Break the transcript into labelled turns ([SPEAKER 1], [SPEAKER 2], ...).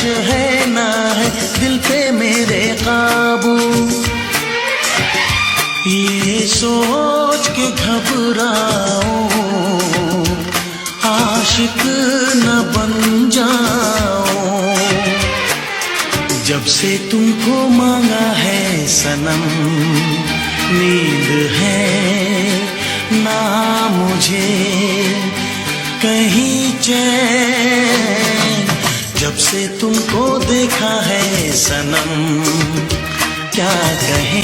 [SPEAKER 1] है ना है दिल पे मेरे काबू। ये सोच के घबराओ आशिक न बन जाओ। जब से तुमको मांगा है सनम, नींद है ना मुझे कहीं चैन। जब से तुमको देखा है सनम, क्या कहें।